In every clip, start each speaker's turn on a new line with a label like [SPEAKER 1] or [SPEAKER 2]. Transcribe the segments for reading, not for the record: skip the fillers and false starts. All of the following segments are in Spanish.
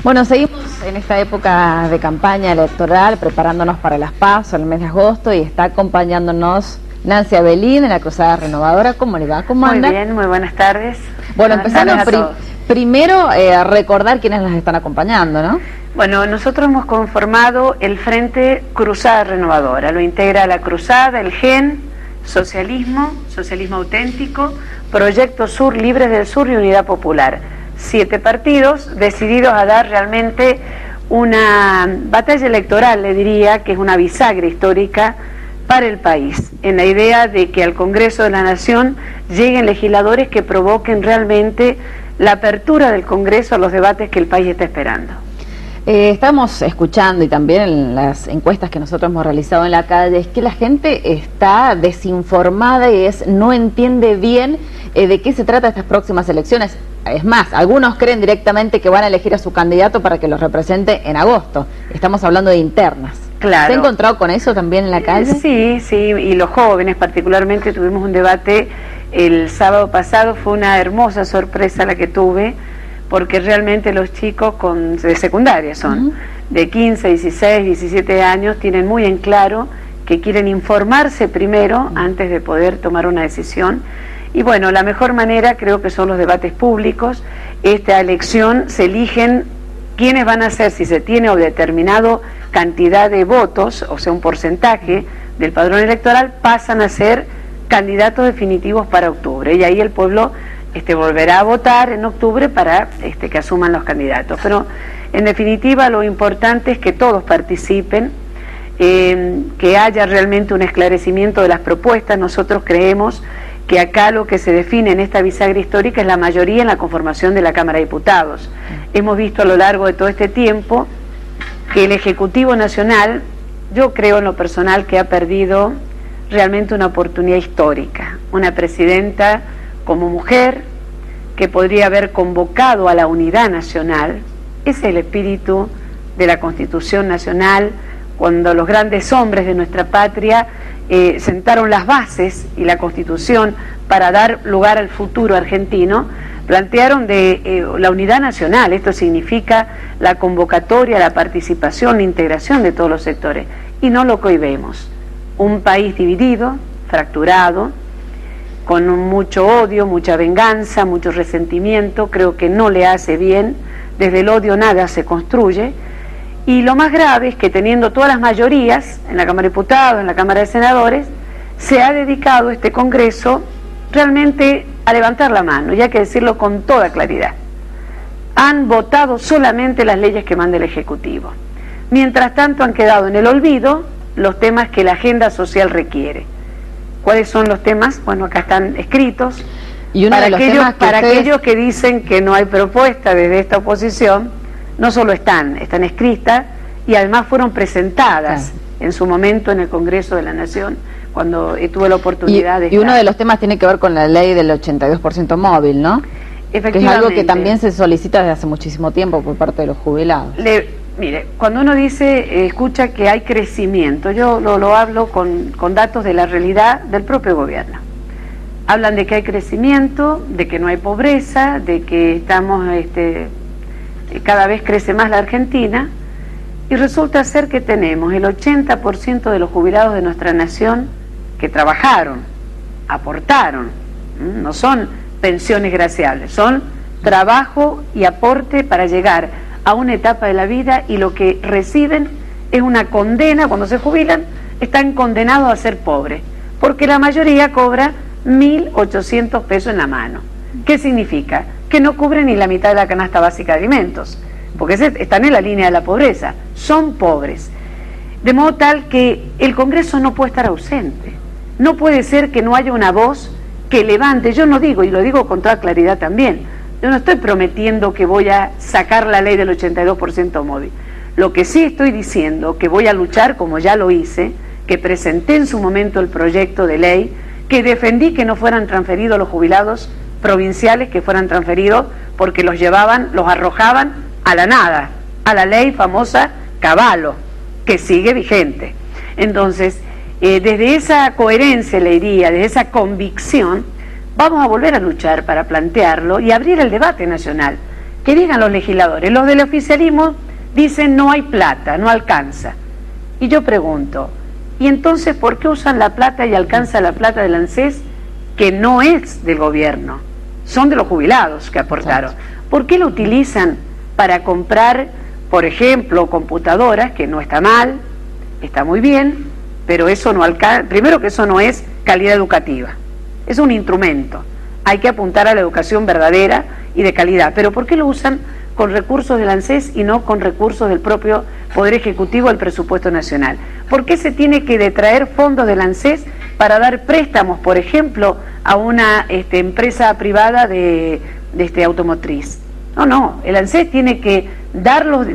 [SPEAKER 1] Bueno, seguimos en esta época de campaña electoral, preparándonos para las PASO en el mes de agosto, y está acompañándonos Nancy Abelín en la Cruzada Renovadora. ¿Cómo le va? ¿Cómo anda?
[SPEAKER 2] Muy bien, muy buenas tardes.
[SPEAKER 1] Bueno, empezando primero recordar quiénes las están acompañando, ¿no?
[SPEAKER 2] Bueno, nosotros hemos conformado el Frente Cruzada Renovadora. Lo integra la Cruzada, el GEN, Socialismo, Socialismo Auténtico, Proyecto Sur, Libres del Sur y Unidad Popular. 7 partidos decididos a dar realmente una batalla electoral, le diría, que es una bisagra histórica para el país, en la idea de que al Congreso de la Nación lleguen legisladores que provoquen realmente la apertura del Congreso a los debates que el país está esperando.
[SPEAKER 1] Estamos escuchando, y también en las encuestas que nosotros hemos realizado en la calle, es que la gente está desinformada y no entiende bien de qué se trata estas próximas elecciones. Es más, algunos creen directamente que van a elegir a su candidato para que los represente en agosto. Estamos hablando de internas.
[SPEAKER 2] Claro.
[SPEAKER 1] ¿Se ha encontrado con eso también en la calle?
[SPEAKER 2] Sí, sí, y los jóvenes particularmente. Tuvimos un debate el sábado pasado, fue una hermosa sorpresa la que tuve, porque realmente los chicos de secundaria son, de 15, 16, 17 años, tienen muy en claro que quieren informarse primero antes de poder tomar una decisión. Y bueno, la mejor manera creo que son los debates públicos. Esta elección se eligen quiénes van a ser, si se tiene o determinado cantidad de votos, o sea un porcentaje del padrón electoral, pasan a ser candidatos definitivos para octubre, y ahí el pueblo volverá a votar en octubre para que asuman los candidatos. Pero en definitiva lo importante es que todos participen, que haya realmente un esclarecimiento de las propuestas. Nosotros creemos que acá lo que se define en esta bisagra histórica es la mayoría en la conformación de la Cámara de Diputados. Hemos visto a lo largo de todo este tiempo que el Ejecutivo Nacional, yo creo en lo personal que ha perdido realmente una oportunidad histórica, una presidenta como mujer que podría haber convocado a la unidad nacional. Ese es el espíritu de la Constitución Nacional, cuando los grandes hombres de nuestra patria sentaron las bases y la Constitución para dar lugar al futuro argentino, plantearon la unidad nacional. Esto significa la convocatoria, la participación, la integración de todos los sectores, y no lo que hoy vemos, un país dividido, fracturado, con mucho odio, mucha venganza, mucho resentimiento. Creo que no le hace bien. Desde el odio nada se construye. Y lo más grave es que, teniendo todas las mayorías en la Cámara de Diputados, en la Cámara de Senadores, se ha dedicado este Congreso realmente a levantar la mano, y hay que decirlo con toda claridad. Han votado solamente las leyes que manda el Ejecutivo. Mientras tanto han quedado en el olvido los temas que la agenda social requiere. ¿Cuáles son los temas? Bueno, acá están escritos. Y para aquellos que dicen que no hay propuesta desde esta oposición, no solo están escritas, y además fueron presentadas en su momento en el Congreso de la Nación, cuando tuve la oportunidad de estar. Y uno de los temas tiene que ver con la ley del 82% móvil, ¿no? Efectivamente. Que es algo que también se solicita desde hace muchísimo tiempo por parte de los jubilados. Mire, cuando uno escucha que hay crecimiento, yo lo hablo con datos de la realidad del propio gobierno. Hablan de que hay crecimiento, de que no hay pobreza, de que estamos, cada vez crece más la Argentina, y resulta ser que tenemos el 80% de los jubilados de nuestra nación que trabajaron, aportaron, no son pensiones graciables, son trabajo y aporte para llegar a una etapa de la vida, y lo que reciben es una condena. Cuando se jubilan están condenados a ser pobres, porque la mayoría cobra 1.800 pesos en la mano. ¿Qué significa? Que no cubren ni la mitad de la canasta básica de alimentos, porque están en la línea de la pobreza, son pobres. De modo tal que el Congreso no puede estar ausente. No puede ser que no haya una voz que levante. Yo no digo, y lo digo con toda claridad también, yo no estoy prometiendo que voy a sacar la ley del 82% móvil. Lo que sí estoy diciendo, que voy a luchar, como ya lo hice, que presenté en su momento el proyecto de ley, que defendí que no fueran transferidos los jubilados provinciales, que fueran transferidos porque los arrojaban a la nada, a la ley famosa Cavallo, que sigue vigente. Entonces, desde esa coherencia, le diría, desde esa convicción, vamos a volver a luchar para plantearlo y abrir el debate nacional. que digan los legisladores. Los del oficialismo dicen no hay plata, no alcanza. Y yo pregunto, ¿y entonces por qué usan la plata y alcanza la plata del ANSES, que no es del gobierno? Son de los jubilados que aportaron. ¿Por qué lo utilizan para comprar, por ejemplo, computadoras, que no está mal, está muy bien, pero eso no alcanza? Primero, que eso no es calidad educativa, es un instrumento. Hay que apuntar a la educación verdadera y de calidad. Pero ¿por qué lo usan con recursos del ANSES y no con recursos del propio Poder Ejecutivo al presupuesto nacional? ¿Por qué se tiene que detraer fondos del ANSES para dar préstamos, por ejemplo, a una empresa privada de automotriz? No, el ANSES tiene que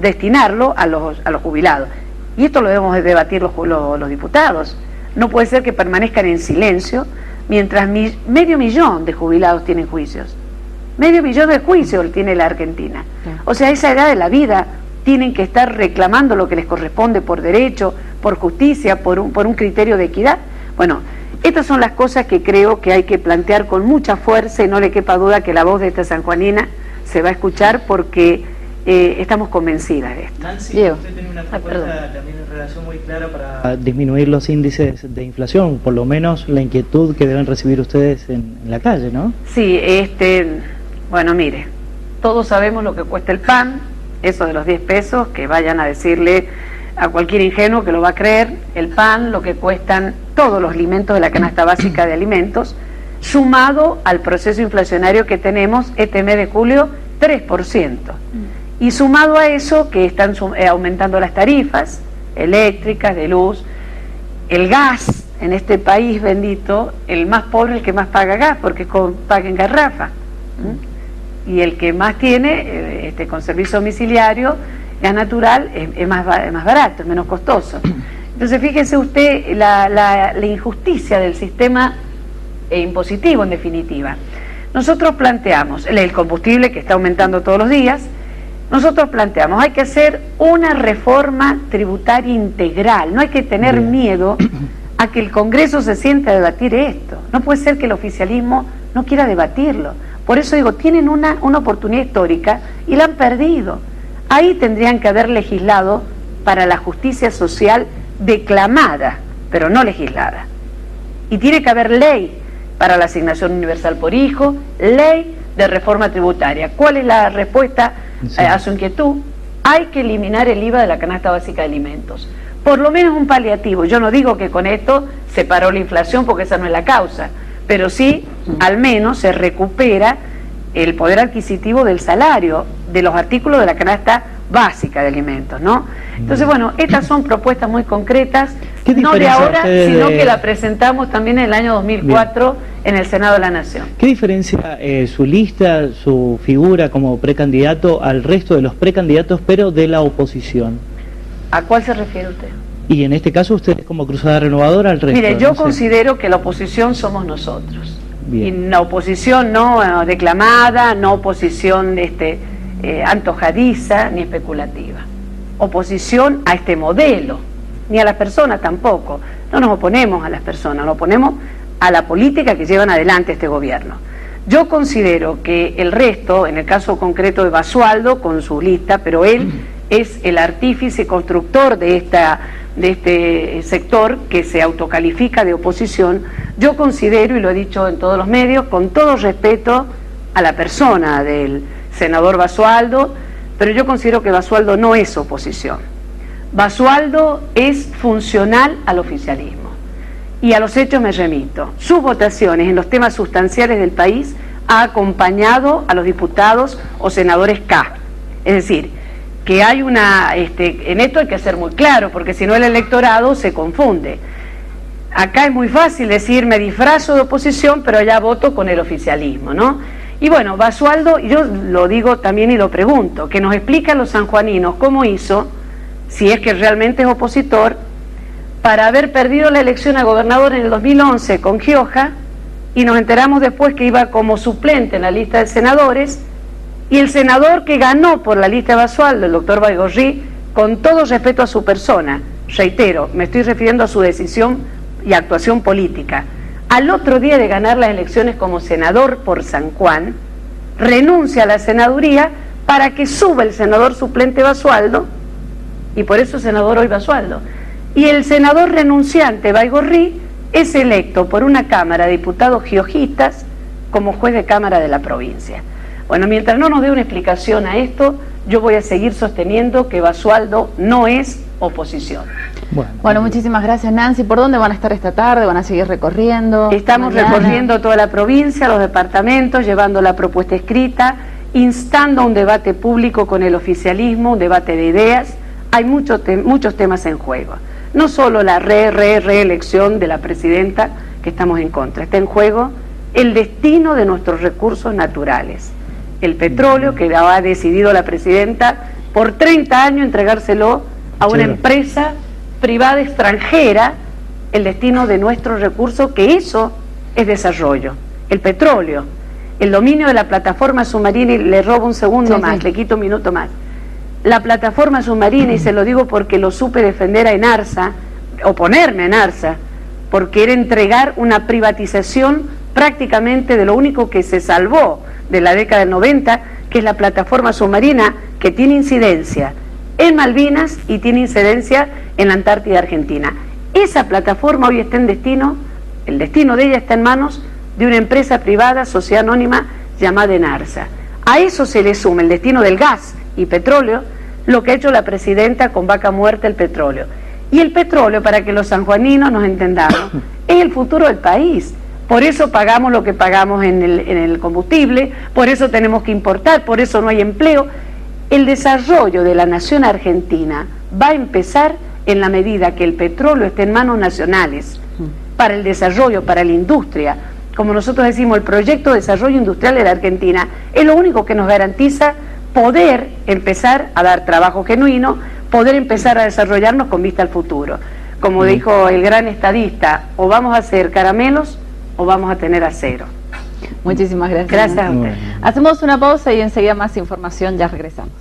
[SPEAKER 2] destinarlo a los jubilados. Y esto lo debemos debatir los diputados. No puede ser que permanezcan en silencio mientras medio millón de jubilados tienen juicios. Medio millón de juicios tiene la Argentina. O sea, a esa edad de la vida tienen que estar reclamando lo que les corresponde por derecho, por justicia, por un criterio de equidad. Bueno, estas son las cosas que creo que hay que plantear con mucha fuerza, y no le quepa duda que la voz de esta sanjuanina se va a escuchar, porque estamos convencidas de esto.
[SPEAKER 3] Nancy, usted tiene una propuesta también en relación muy clara para disminuir los índices de inflación, por lo menos la inquietud que deben recibir ustedes en la calle, ¿no?
[SPEAKER 2] Sí, bueno, mire, todos sabemos lo que cuesta el pan, eso de los 10 pesos, que vayan a decirle a cualquier ingenuo que lo va a creer. El pan, lo que cuestan todos los alimentos de la canasta básica de alimentos, sumado al proceso inflacionario que tenemos este mes de julio, 3%. Y sumado a eso, que están aumentando las tarifas eléctricas, de luz, el gas en este país bendito, el más pobre el que más paga gas, porque paga en garrafa. Y el que más tiene, con servicio domiciliario, gas natural, es más barato, es menos costoso. Entonces fíjese usted la injusticia del sistema impositivo, en definitiva. Nosotros planteamos, el combustible que está aumentando todos los días, nosotros planteamos, hay que hacer una reforma tributaria integral, no hay que tener miedo a que el Congreso se siente a debatir esto. No puede ser que el oficialismo no quiera debatirlo. Por eso digo, tienen una oportunidad histórica y la han perdido. Ahí tendrían que haber legislado para la justicia social declamada, pero no legislada. Y tiene que haber ley para la asignación universal por hijo, ley de reforma tributaria. ¿Cuál es la respuesta a su inquietud? Hay que eliminar el IVA de la canasta básica de alimentos. Por lo menos un paliativo. Yo no digo que con esto se paró la inflación, porque esa no es la causa, pero sí, al menos se recupera el poder adquisitivo del salario, de los artículos de la canasta básica de alimentos, ¿no? Entonces, bueno, estas son propuestas muy concretas, no de ahora, sino que la presentamos también en el año 2004 en el Senado de la Nación.
[SPEAKER 3] ¿Qué diferencia su lista, su figura como precandidato al resto de los precandidatos, pero de la oposición?
[SPEAKER 2] ¿A cuál se refiere usted?
[SPEAKER 3] Y en este caso usted como Cruzada Renovadora al resto.
[SPEAKER 2] Mire, yo considero que la oposición somos nosotros. Bien. Y la oposición no declamada, no oposición antojadiza ni especulativa. Oposición a este modelo, ni a las personas tampoco. No nos oponemos a las personas, nos oponemos a la política que llevan adelante este gobierno. Yo considero que el resto, en el caso concreto de Basualdo, con su lista, pero él es el artífice constructor de este sector que se autocalifica de oposición. Yo considero, y lo he dicho en todos los medios, con todo respeto a la persona del senador Basualdo, pero yo considero que Basualdo no es oposición. Basualdo es funcional al oficialismo. Y a los hechos me remito. Sus votaciones en los temas sustanciales del país ha acompañado a los diputados o senadores K. Es decir, que hay en esto hay que ser muy claro, porque si no el electorado se confunde. Acá es muy fácil decir, me disfrazo de oposición, pero allá voto con el oficialismo, ¿no? Y bueno, Basualdo, yo lo digo también y lo pregunto, que nos explica a los sanjuaninos cómo hizo, si es que realmente es opositor, para haber perdido la elección a gobernador en el 2011 con Gioja, y nos enteramos después que iba como suplente en la lista de senadores, y el senador que ganó por la lista de Basualdo, el doctor Baigorri, con todo respeto a su persona, reitero, me estoy refiriendo a su decisión y actuación política, al otro día de ganar las elecciones como senador por San Juan, renuncia a la senaduría para que suba el senador suplente Basualdo, y por eso senador hoy Basualdo, y el senador renunciante Baigorri es electo por una Cámara de Diputados giojistas como juez de Cámara de la provincia. Bueno, mientras no nos dé una explicación a esto, yo voy a seguir sosteniendo que Basualdo no es oposición.
[SPEAKER 1] Bueno, muchísimas gracias, Nancy. ¿Por dónde van a estar esta tarde? ¿Van a seguir recorriendo?
[SPEAKER 2] Estamos recorriendo toda la provincia, los departamentos, llevando la propuesta escrita, instando a un debate público con el oficialismo, un debate de ideas. Hay muchos temas en juego. No solo la reelección de la presidenta, que estamos en contra. Está en juego el destino de nuestros recursos naturales. El petróleo, que ha decidido la presidenta por 30 años entregárselo a una empresa privada extranjera, el destino de nuestros recursos, que eso es desarrollo. El petróleo, el dominio de la plataforma submarina, y le robo un segundo más, le quito un minuto más. La plataforma submarina, y se lo digo porque lo supe defender a Enarsa, oponerme a Enarsa, porque era entregar una privatización prácticamente de lo único que se salvó de la década del 90, que es la plataforma submarina, que tiene incidencia en Malvinas y tiene incidencia en la Antártida Argentina. Esa plataforma hoy está en destino, el destino de ella está en manos de una empresa privada, sociedad anónima, llamada Enarsa. A eso se le suma el destino del gas y petróleo, lo que ha hecho la presidenta con vaca muerta, el petróleo. Y el petróleo, para que los sanjuaninos nos entendamos, es el futuro del país. Por eso pagamos lo que pagamos en el combustible, por eso tenemos que importar, por eso no hay empleo. El desarrollo de la nación argentina va a empezar en la medida que el petróleo esté en manos nacionales, para el desarrollo, para la industria. Como nosotros decimos, el proyecto de desarrollo industrial de la Argentina es lo único que nos garantiza poder empezar a dar trabajo genuino, poder empezar a desarrollarnos con vista al futuro. Como dijo el gran estadista, o vamos a hacer caramelos o vamos a tener acero.
[SPEAKER 1] Muchísimas gracias.
[SPEAKER 2] Gracias a usted.
[SPEAKER 1] Hacemos una pausa y enseguida más información, ya regresamos.